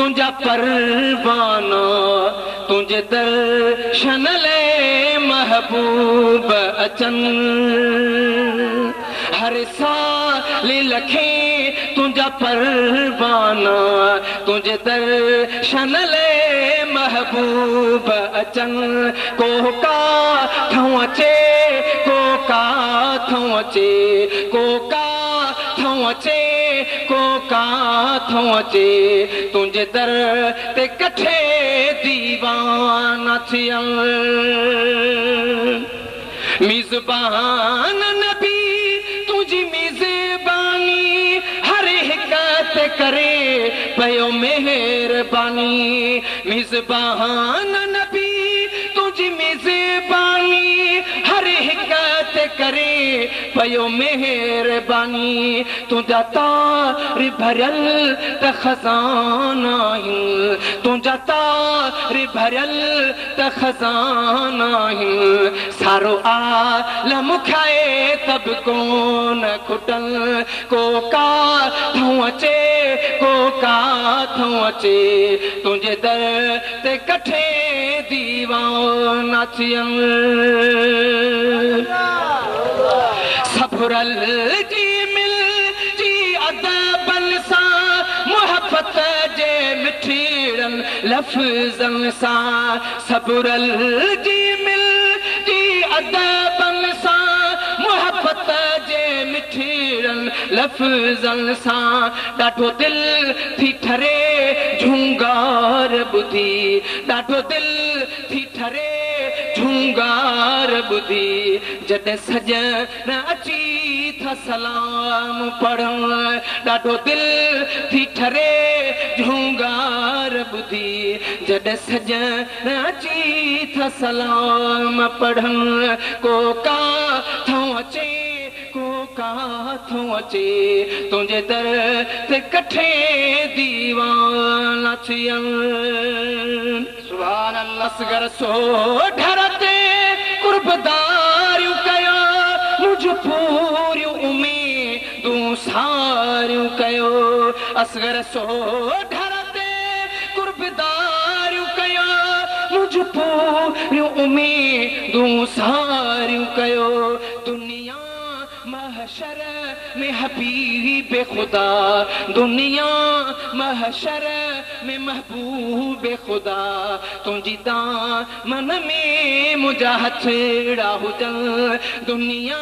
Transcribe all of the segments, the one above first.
तुझा परवाना, तुझे दर्शन ले महबूब अचन। हर साल लखे तुझा परवाना, तुझे दर्शन ले महबूब अचन। को का थों अचे, को का थों अचे, को का थों अचे, को का थों अचे। तुझे दर ते कठे दीवाना थियन। मिज़बान नबी तुझी मिज़बानी, हर हिकत करे पयो मेहरबानी। मिज़बान नबी तुझी मिज़बानी, हर हिकत करे पयो मेहरबानी। तुझा तार भरल त खजाना, तुझा तार भरल त खजाना। सारो आलम खाए तब कोन खुटल। को का थों अचे, को का थों अचे। तुझे दर ते कठे दीवाना थियन। सफरल जी मिल जी अदबन सा, मोहब्बत जे मिठीड़न लफ्ज़न सा। सफरल जी मिल जी अदबन सा, मोहब्बत जे मिठीड़न लफ्ज़न सा। ॾाढो दिल थी ठरे झुंगार ॿुधी, ॾाढो दिल थी ठरे झुंगार ॿुधी। जॾहिं सजन अची था सलाम पढ़ण, ॾाढो दिल थी ठरे झुंगार ॿुधी। जॾहिं सजन अची था सलाम पढ़ण। को का थों अचे, को का थों अचे। तुझे दर ते कठे दीवाना थियन। सुभान अल्लाह। असगर सो ढरते कुर्बदारियूं कया, मुझ पूरियूं उम्मीदूं सारियूं कयो। असगर सो ढरते कुर्बदारियूं कया, मुझ पूरियूं उम्मीदूं सारियूं कयो। दुनिया महशर में हबीब खुदा, दुनिया महशर में महबूब खुदा। तुझी दामन में मुझा हथड़ा हुजन। दुनिया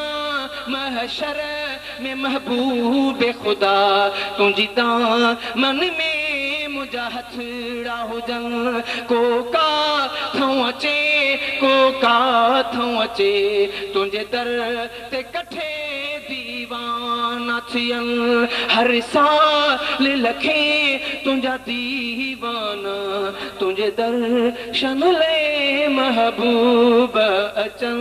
महशर में महबूब खुदा, तुझी दामन में मुझा हथड़ा हुजन। को का थों अचे, को का थों अचे। तुझे दर ते कठे दीवाना थियन। हर साल लखे तुझा दीवाना, तुझे दर्शन ले महबूब अचन।